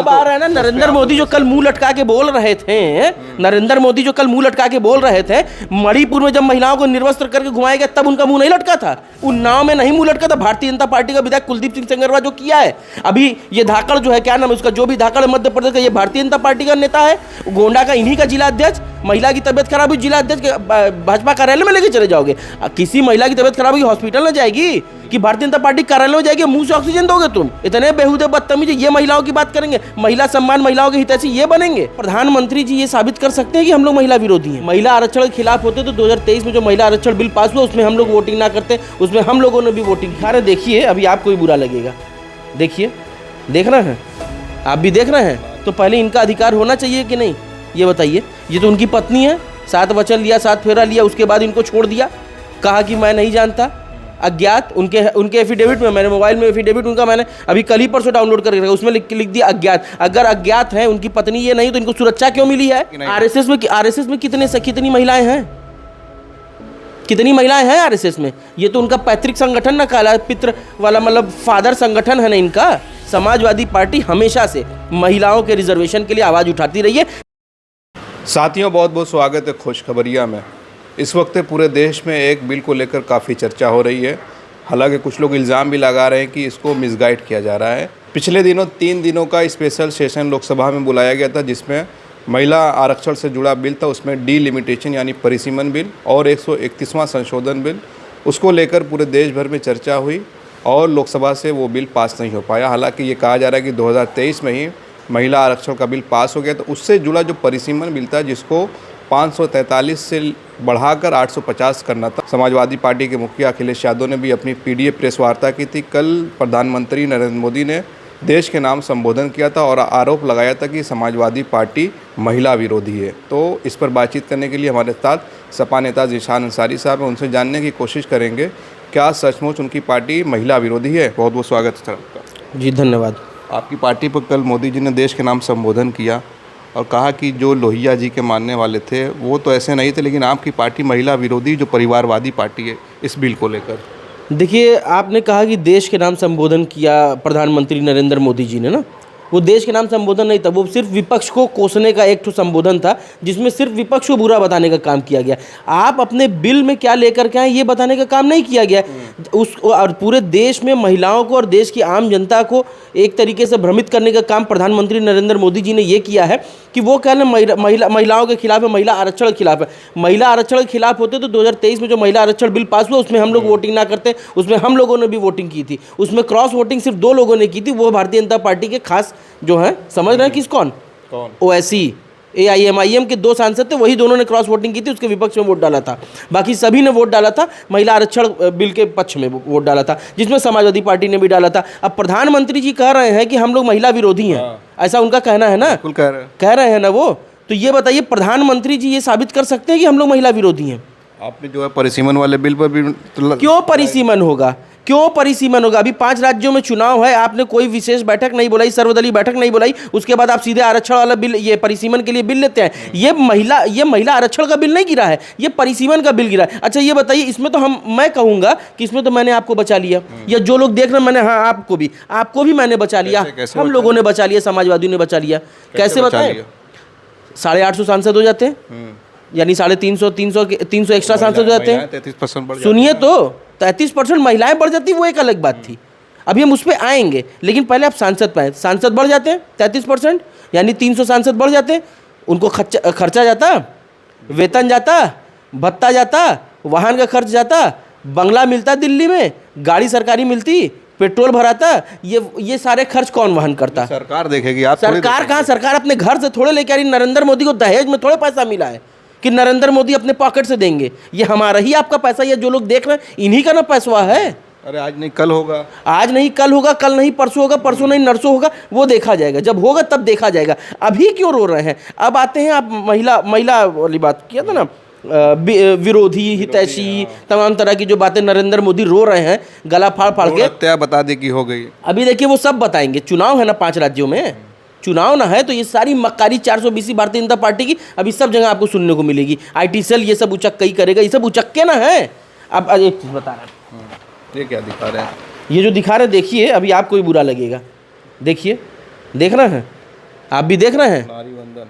अब आ रहा है ना नरेंद्र मोदी जो कल मुंह लटका के बोल रहे थे, नरेंद्र मोदी जो कल मुंह लटका के बोल रहे थे, मणिपुर में जब महिलाओं को निर्वस्त्र करके घुमाया गया तब उनका मुंह नहीं लटका था, उन्नाव में नहीं मुंह लटका था। भारतीय जनता पार्टी का विधायक कुलदीप सिंह सेंगरवा जो किया है, अभी ये धाकड़ जो है, क्या नाम है उसका, जो भी धाकड़ मध्य प्रदेश का, ये भारतीय जनता पार्टी का नेता है, गोंडा का इन्हीं का जिला अध्यक्ष। महिला की तबियत खराब हुई, जिला अध्यक्ष भाजपा कार्यालय में लेके चले जाओगे? किसी महिला की तबियत खराब हुई हॉस्पिटल में जाएगी कि भारतीय जनता पार्टी कार्यालय में जाएगी, मुंह से ऑक्सीजन दोगे तुम? इतने बेहुदे बदतमीज, ये महिलाओं की बात करेंगे, महिला सम्मान, महिलाओं के हितैषी ये बनेंगे? प्रधानमंत्री जी ये साबित कर सकते हैं कि हम लोग महिला विरोधी हैं? महिला आरक्षण के खिलाफ होते तो 2023 में जो महिला आरक्षण बिल पास हुआ उसमें हम लोग वोटिंग ना करते, उसमें हम लोगों ने भी वोटिंग किया। अरे देखिए, अभी आपको भी बुरा लगेगा, देखिए, देख रहे हैं आप भी देख रहे हैं, तो पहले इनका अधिकार होना चाहिए कि नहीं, ये बताइए। ये तो उनकी पत्नी है, 7 वचन लिया, 7 फेरा लिया, उसके बाद इनको छोड़ दिया, कहा कि मैं नहीं जानता, अज्ञात। उनके एफिडेविट में, मैंने मोबाइल में एफिडेविट उनका मैंने अभी कल ही परसों डाउनलोड करके रखा, उसमें लिख दिया अज्ञात। अगर अज्ञात है उनकी पत्नी ये नहीं तो इनको सुरक्षा क्यों मिली है? आरएसएस में कितनी महिलाएं हैं, कितनी महिलाएं हैं आरएसएस में? ये तो उनका पैतृक संगठन ना, काला पित्र वाला, मतलब फादर संगठन है ना इनका। समाजवादी पार्टी हमेशा से महिलाओं के रिजर्वेशन के लिए आवाज उठाती रही है। साथियों, बहुत बहुत स्वागत है खुशखबरिया में। इस वक्त पूरे देश में एक बिल को लेकर काफ़ी चर्चा हो रही है। हालांकि कुछ लोग इल्ज़ाम भी लगा रहे हैं कि इसको मिसगाइड किया जा रहा है। पिछले दिनों 3 दिनों का स्पेशल सेशन लोकसभा में बुलाया गया था, जिसमें महिला आरक्षण से जुड़ा बिल था, उसमें डीलिमिटेशन यानी परिसीमन बिल और 131वां संशोधन बिल, उसको लेकर पूरे देश भर में चर्चा हुई और लोकसभा से वो बिल पास नहीं हो पाया। हालांकि ये कहा जा रहा है कि 2023 में ही महिला आरक्षण का बिल पास हो गया, तो उससे जुड़ा जो परिसीमन बिल था, जिसको 543 से बढ़ाकर 850 करना था। समाजवादी पार्टी के मुखिया अखिलेश यादव ने भी अपनी पीडीए प्रेस वार्ता की थी। कल प्रधानमंत्री नरेंद्र मोदी ने देश के नाम संबोधन किया था और आरोप लगाया था कि समाजवादी पार्टी महिला विरोधी है। तो इस पर बातचीत करने के लिए हमारे साथ सपा नेता ज़ीशान अंसारी साहब हैं, उनसे जानने की कोशिश करेंगे क्या सचमुच उनकी पार्टी महिला विरोधी है। बहुत बहुत स्वागत है सर आपका। जी धन्यवाद। आपकी पार्टी पर कल मोदी जी ने देश के नाम संबोधन किया और कहा कि जो लोहिया जी के मानने वाले थे वो तो ऐसे नहीं थे, लेकिन आपकी पार्टी महिला विरोधी जो परिवारवादी पार्टी है, इस बिल को लेकर। देखिए, आपने कहा कि देश के नाम संबोधन किया प्रधानमंत्री नरेंद्र मोदी जी ने ना, वो देश के नाम संबोधन नहीं था, वो सिर्फ विपक्ष को कोसने का एक संबोधन था, जिसमें सिर्फ विपक्ष को बुरा बताने का काम किया गया। आप अपने बिल में क्या लेकर के आए ये बताने का काम नहीं किया गया। और पूरे देश में महिलाओं को और देश की आम जनता को एक तरीके से भ्रमित करने का काम प्रधानमंत्री नरेंद्र मोदी जी ने ये किया है कि वो कहना महिलाओं के खिलाफ है, महिला आरक्षण के खिलाफ है। महिला आरक्षण के खिलाफ होते तो 2023 में जो महिला आरक्षण बिल पास हुआ उसमें हम लोग वोटिंग ना करते, उसमें हम लोगों ने भी वोटिंग की थी। उसमें क्रॉस वोटिंग सिर्फ 2 लोगों ने की थी, वो भारतीय जनता पार्टी के खास जो है, समझ रहे हैं किस कौन, ओवैसी AIMIM के 2 सांसद थे, वही दोनों ने क्रॉस वोटिंग की थी, उसके विपक्ष में वोट डाला था। बाकी सभी ने वोट डाला था महिला आरक्षण बिल के पक्ष में वोट डाला था, जिसमें समाजवादी पार्टी ने भी डाला था। अब प्रधानमंत्री जी कह रहे हैं कि हम लोग महिला विरोधी हैं, ऐसा उनका कहना है ना, बिल्कुल कह रहे हैं ना वो। तो ये बताइए, प्रधानमंत्री जी ये साबित कर सकते हैं कि हम लोग महिला विरोधी हैं? आपने जो है परिसीमन वाले बिल पर भी क्यों परिसीमन होगा, क्यों परिसीमन होगा? अभी 5 राज्यों में चुनाव है, आपने कोई विशेष बैठक नहीं बुलाई, सर्वदलीय बैठक नहीं बुलाई, उसके बाद आप सीधे आरक्षण वाला बिल, ये परिसीमन के लिए बिल लेते हैं। ये महिला आरक्षण का बिल नहीं गिरा है, ये परिसीमन का बिल गिरा है। अच्छा ये बताइए, इसमें तो मैं कहूंगा कि इसमें तो मैंने आपको बचा लिया, या जो लोग देख रहे हैं, मैंने, हाँ आपको भी मैंने बचा लिया, हम लोगों ने बचा लिया, समाजवादियों ने बचा लिया। कैसे बताएं? 850 सांसद हो जाते हैं, यानी 350 एक्स्ट्रा सांसद हो जाते हैं। 33% सुनिए तो 33% महिलाएं बढ़ जाती, वो एक अलग बात थी, अभी हम उस पर आएंगे, लेकिन पहले आप सांसद पाए। सांसद बढ़ जाते हैं 33%, यानी 300 सांसद बढ़ जाते हैं, उनको खर्चा जाता, वेतन जाता, भत्ता जाता, वाहन का खर्च जाता, बंगला मिलता दिल्ली में, गाड़ी सरकारी मिलती, पेट्रोल भराता, ये सारे खर्च कौन वहन करता? सरकार देखेगी। आप सरकार कहाँ? सरकार अपने घर से थोड़े लेके आ रही। नरेंद्र मोदी को दहेज में थोड़े पैसा मिला है कि नरेंद्र मोदी अपने पॉकेट से देंगे। ये हमारा ही आपका पैसा, ये जो लोग देख रहे हैं इन्हीं का ना पैसा है। अरे आज नहीं कल होगा, आज नहीं कल होगा, कल नहीं परसों होगा, परसों नहीं नरसों होगा, वो देखा जाएगा, जब होगा तब देखा जाएगा। अभी क्यों रो रहे हैं? अब आते हैं, आप महिला वाली बात किया था ना, विरोधी, हितैषी, तमाम तरह की जो बातें नरेंद्र मोदी रो रहे हैं गला फाड़ फाड़ के। हत्या बता दे कि हो गई। अभी देखिए वो सब बताएंगे, चुनाव है ना 5 राज्यों में, चुनाव ना है तो ये सारी मक्कारी 420 भारतीय जनता पार्टी की अभी सब जगह आपको सुनने को मिलेगी। IT सेल ये सब उचक्का ही करेगा, ये सब उचक्के ना है। अब एक चीज़ बता रहे हैं, ये क्या दिखा रहे हैं? ये जो दिखा रहे हैं देखिए, अभी आपको भी बुरा लगेगा, देखिए, देख रहे हैं, आप भी देख रहे हैं। नारी वंदन।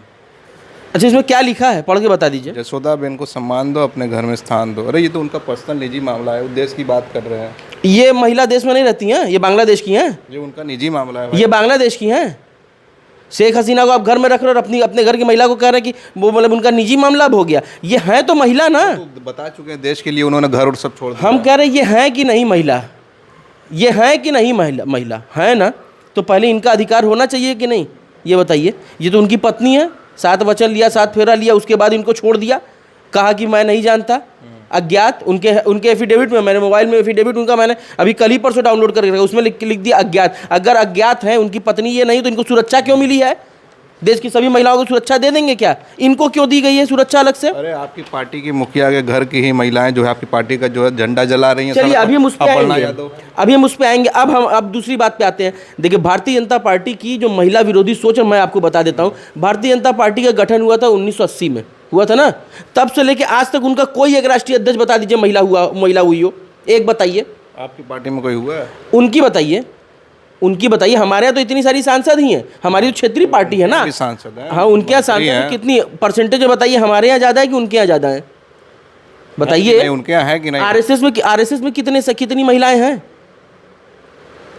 अच्छा, इसमें क्या लिखा है, पढ़ के बता दीजिए। यशोदा बेन को सम्मान दो, अपने घर में स्थान दो। अरे ये तो उनका पर्सनल निजी मामला है, वो देश की बात कर रहे हैं। ये महिला देश में नहीं रहती हैं, ये बांग्लादेश की हैं। ये उनका निजी मामला है भाई। ये बांग्लादेश की हैं। शेख हसीना को आप घर में रख रहे हो और अपने घर की महिला को कह रहे हैं कि वो मतलब उनका निजी मामला अब हो गया। ये है तो महिला ना, तो बता चुके हैं देश के लिए उन्होंने घर और सब छोड़ दिया। हम कह रहे हैं ये है कि नहीं महिला, ये है कि नहीं महिला है ना, तो पहले इनका अधिकार होना चाहिए कि नहीं, ये बताइए। ये तो उनकी पत्नी है, 7 वचन लिया, 7 फेरा लिया, उसके बाद इनको छोड़ दिया, कहा कि मैं नहीं जानता। अज्ञात, उनके एफिडेविट में, मैंने मोबाइल में एफिडेविट उनका मैंने अभी कल ही परसों डाउनलोड करके रखा, उसमें लिख दिया अज्ञात। अगर अज्ञात है उनकी पत्नी ये नहीं, तो इनको सुरक्षा क्यों मिली है? देश की सभी महिलाओं को सुरक्षा दे देंगे क्या? इनको क्यों दी गई है सुरक्षा अलग से? अरे आपकी पार्टी की मुखिया के घर की ही महिलाएं जो है आपकी पार्टी का जो है झंडा जला रही हैं। चलिए अभी हम उस पे अपर्णा आएंगे, यादव। अभी हम उस पे आएंगे। अब दूसरी बात पे आते हैं। देखिए, भारतीय जनता पार्टी की जो महिला विरोधी सोच है, मैं आपको बता देता हूँ। भारतीय जनता पार्टी का गठन हुआ था 1980 में, हुआ था ना। तब से लेके आज तक उनका कोई एक राष्ट्रीय अध्यक्ष बता दीजिए महिला हुई हो, एक बताइए। आपकी पार्टी में कोई हुआ है? उनकी बताइए, उनकी बताइए। हमारे यहाँ तो इतनी सारी सांसद ही हैं, हमारी तो क्षेत्रीय पार्टी है ना। सांसद है। हाँ, उनके यहाँ सांसद कितनी परसेंटेज बताइए, हमारे यहाँ ज़्यादा है कि उनके यहाँ ज़्यादा है? बताइए। उनके यहाँ है कि नहीं? आरएसएस में कितनी महिलाएं हैं?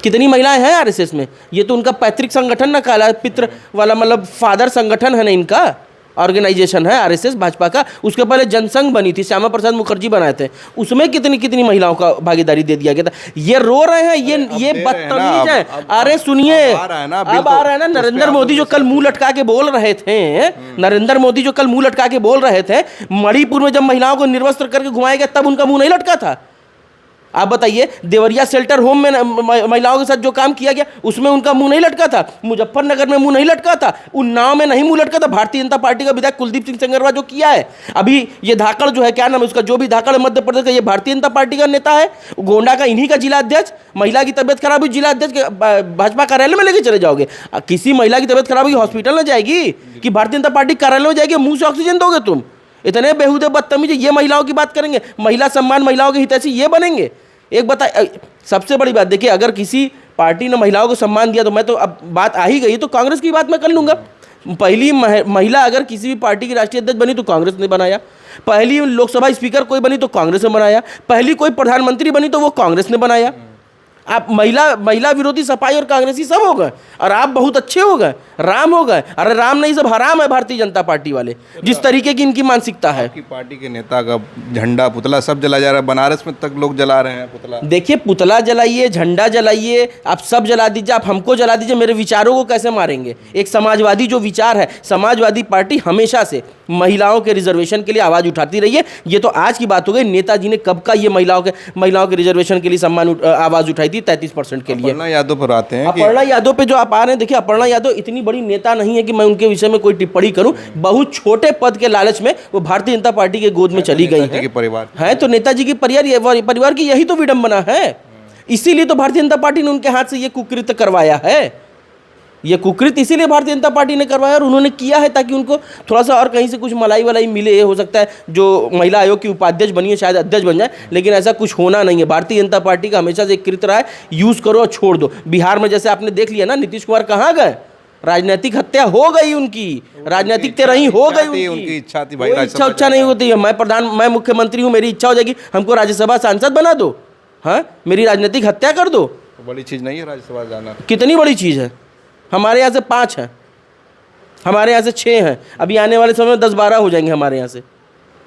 कितनी महिलाएं हैं आरएसएस में? ये तो उनका पैतृक संगठन ना, काला पित्र वाला मतलब फादर संगठन है ना, इनका ऑर्गेनाइजेशन है आरएसएस भाजपा का। उसके पहले जनसंघ बनी थी, श्यामा प्रसाद मुखर्जी बनाए थे, उसमें कितनी महिलाओं का भागीदारी दे दिया गया था। ये रो रहे हैं, ये बदतमीज है। अरे सुनिए, अब आ रहा है ना नरेंद्र मोदी जो कल मुंह लटका के बोल रहे थे, नरेंद्र मोदी जो कल मुंह लटका के बोल रहे थे, मणिपुर में जब महिलाओं को निर्वस्त्र करके घुमाया गया तब उनका मुंह नहीं लटका था। आप बताइए, देवरिया शेल्टर होम में महिलाओं के साथ जो काम किया गया उसमें उनका मुंह नहीं लटका था? मुजफ्फरनगर में मुंह नहीं लटका था? उन्नाव में नहीं मुंह लटका था? भारतीय जनता पार्टी का विधायक कुलदीप सिंह सेंगरवा जो किया है अभी, ये धाकड़ जो है, क्या नाम है उसका, जो भी धाकड़ मध्य प्रदेश का, ये भारतीय जनता पार्टी का नेता है। गोंडा का इन्हीं का जिला अध्यक्ष। महिला की तबियत खराब हुई, जिला अध्यक्ष भाजपा कार्यालय में लेके चले जाओगे? किसी महिला की तबियत खराब हुई हॉस्पिटल में जाएगी कि भारतीय जनता पार्टी कार्यालय में जाएगी? मुंह से ऑक्सीजन दोगे तुम? इतने बेहुदे बदतमीज ये महिलाओं की बात करेंगे, महिला सम्मान, महिलाओं के हितैषी ये बनेंगे? एक बताए, सबसे बड़ी बात देखिए, अगर किसी पार्टी ने महिलाओं को सम्मान दिया तो मैं तो, अब बात आ ही गई तो कांग्रेस की बात मैं कर लूंगा। पहली महिला अगर किसी भी पार्टी की राष्ट्रीय अध्यक्ष बनी तो कांग्रेस ने बनाया। पहली लोकसभा स्पीकर कोई बनी तो कांग्रेस ने बनाया। पहली कोई प्रधानमंत्री बनी तो वो कांग्रेस ने बनाया। आप महिला विरोधी सपाई और कांग्रेसी सब हो गए, और आप बहुत अच्छे हो गए, राम हो गए। अरे राम नहीं, सब हराम है भारतीय जनता पार्टी वाले, जिस तरीके की इनकी मानसिकता है। आपकी पार्टी के नेता का झंडा पुतला सब जला जा रहा है, बनारस में तक लोग जला रहे हैं पुतला। देखिए, पुतला जलाइए, झंडा जलाइए, आप सब जला दीजिए, आप हमको जला दीजिए, मेरे विचारों को कैसे मारेंगे? एक समाजवादी जो विचार है, समाजवादी पार्टी हमेशा से महिलाओं के रिजर्वेशन के लिए आवाज उठाती रही है। ये तो आज की बात हो गई, नेताजी ने कब का ये महिलाओं के रिजर्वेशन के लिए आवाज उठाई थी 33% के लिए। अपर्णा यादव पर आते हैं। अपर्णा यादव पे जो आप आ रहे हैं, देखिए अपर्णा यादव इतनी बड़ी नेता नहीं है कि मैं उनके विषय में कोई टिप्पणी करूं। बहुत छोटे पद के लालच में वो भारतीय जनता पार्टी के गोद में चली गई है। परिवार तो नेताजी की परिवार की यही तो विडंबना है। इसीलिए तो भारतीय जनता पार्टी ने उनके हाथ से ये कुकृत्य करवाया है। ये कुकृत्य इसीलिए भारतीय जनता पार्टी ने करवाया, और उन्होंने किया है ताकि उनको थोड़ा सा और कहीं से कुछ मलाई वलाई मिले। हो सकता है जो महिला आयोग की उपाध्यक्ष बनी है शायद अध्यक्ष बन जाए, लेकिन ऐसा कुछ होना नहीं है। भारतीय जनता पार्टी का हमेशा से एक कृत्य रहा है, यूज़ करो और छोड़ दो। बिहार में जैसे आपने देख लिया ना, नीतीश कुमार कहाँ गए? राजनीतिक हत्या हो गई उनकी, राजनीतिक तेरही हो गई उनकी इच्छा थी भाई। इच्छा नहीं होती है, मैं मुख्यमंत्री हूँ, मेरी इच्छा हो जाएगी हमको राज्यसभा सांसद बना दो, हाँ मेरी राजनीतिक हत्या कर दो। बड़ी चीज़ नहीं है राज्यसभा जाना। कितनी बड़ी चीज़ है? हमारे यहाँ से 5 हैं, हमारे यहाँ से 6 हैं, अभी आने वाले समय में 10-12 हो जाएंगे हमारे यहाँ से।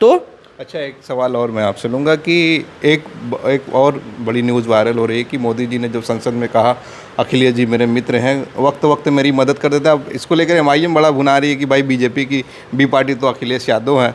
तो अच्छा, एक सवाल और मैं आपसे लूँगा कि एक और बड़ी न्यूज़ वायरल हो रही है कि मोदी जी ने जब संसद में कहा अखिलेश जी मेरे मित्र हैं, वक्त वक्त मेरी मदद कर देते हैं। अब इसको लेकर एमआईएम बड़ा भुना रही है कि भाई बीजेपी की बी पार्टी तो अखिलेश यादव हैं।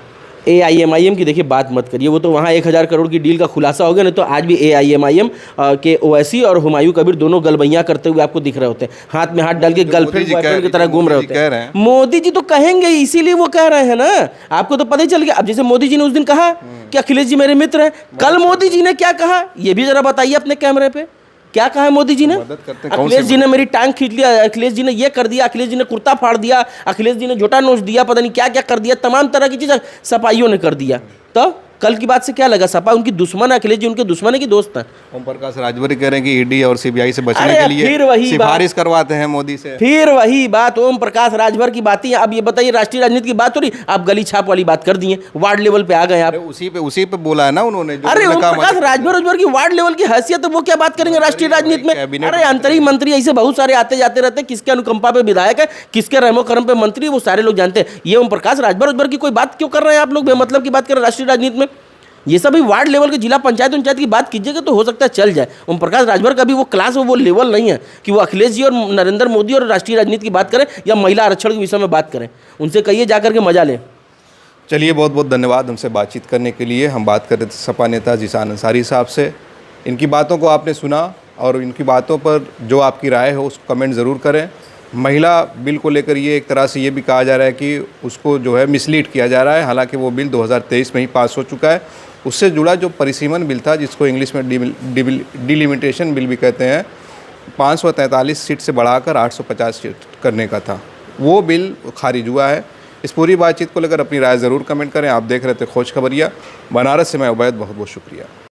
AIMIM की देखिए बात मत करिए, वो तो वहाँ 1000 करोड़ की डील का खुलासा हो गया। नहीं तो आज भी AIMIM के ओवैसी और हुमायूं कबीर दोनों गलबैयाँ करते हुए आपको दिख रहे होते हैं, हाथ में हाथ डाल के गर्लफ्रेंड बॉयफ्रेंड की तरह घूम रहे होते हैं। मोदी जी तो कहेंगे, इसीलिए वो कह रहे हैं ना, आपको तो पता ही चल गया। अब जैसे मोदी जी ने उस दिन कहा कि अखिलेश जी मेरे मित्र हैं, कल मोदी जी ने क्या कहा ये भी जरा बताइए अपने कैमरे पे। क्या कहा है मोदी जी ने? अखिलेश जी ने मेरी टांग खींच लिया, अखिलेश जी ने ये कर दिया, अखिलेश जी ने कुर्ता फाड़ दिया, अखिलेश जी ने झोटा नोच दिया, पता नहीं क्या क्या कर दिया, तमाम तरह की चीज़ सपाइयों ने कर दिया। तो कल की बात से क्या लगा, सपा उनकी दुश्मन है, अखिलेश जी उनके दुश्मन है कि दोस्त है? ओम प्रकाश राजभर कह रहे हैं कि ईडी और सीबीआई से बचने अरे के लिए फिर वही सिफारिश करवाते हैं मोदी से। फिर वही बात, ओम प्रकाश राजभर की बातें। अब ये बताइए, राष्ट्रीय राजनीति की बात हो रही, आप गली छाप वाली बात कर दिए, वार्ड लेवल पे आ गए आप। अरे उसी पे बोला है ना उन्होंने, जो अरे उन्होंने ओम कहा प्रकाश राजभर की वार्ड लेवल की हैसियत, तो वो क्या बात करेंगे राष्ट्रीय राजनीति में? कैबिनेट अरे अंतरिम मंत्री ऐसे बहुत सारे आते जाते रहते हैं, किसके अनुकंपा पे विधायक है, किसके रहमो करम पे मंत्री, वो सारे लोग जानते हैं। ये ओम प्रकाश राजभर की कोई बात क्यों कर रहे हैं आप लोग, बेमतलब की बात कर रहे हैं राष्ट्रीय राजनीति में? ये सब भी वार्ड लेवल के, जिला पंचायत पंचायत की बात कीजिएगा तो हो सकता है चल जाए। ओम प्रकाश राजभर का भी वो क्लास, वो लेवल नहीं है कि वो अखिलेश जी और नरेंद्र मोदी और राष्ट्रीय राजनीति की बात करें या महिला आरक्षण के विषय में बात करें। उनसे कहिए जाकर के मजा लें। चलिए, बहुत बहुत धन्यवाद हमसे बातचीत करने के लिए। हम बात कर रहे थे सपा नेता ज़ीशान अंसारी साहब से। इनकी बातों को आपने सुना और इनकी बातों पर जो आपकी राय हो उसको कमेंट ज़रूर करें। महिला बिल को लेकर ये एक तरह से ये भी कहा जा रहा है कि उसको जो है मिसलीड किया जा रहा है, हालांकि वो बिल 2023 में ही पास हो चुका है। उससे जुड़ा जो परिसीमन बिल था, जिसको इंग्लिश में डिलिमिटेशन बिल भी कहते हैं, 543 सीट से बढ़ाकर 850 सीट करने का था, वो बिल खारिज हुआ है। इस पूरी बातचीत को लेकर अपनी राय ज़रूर कमेंट करें। आप देख रहे थे खोज खबरिया, बनारस से मैं उबैद, बहुत बहुत शुक्रिया।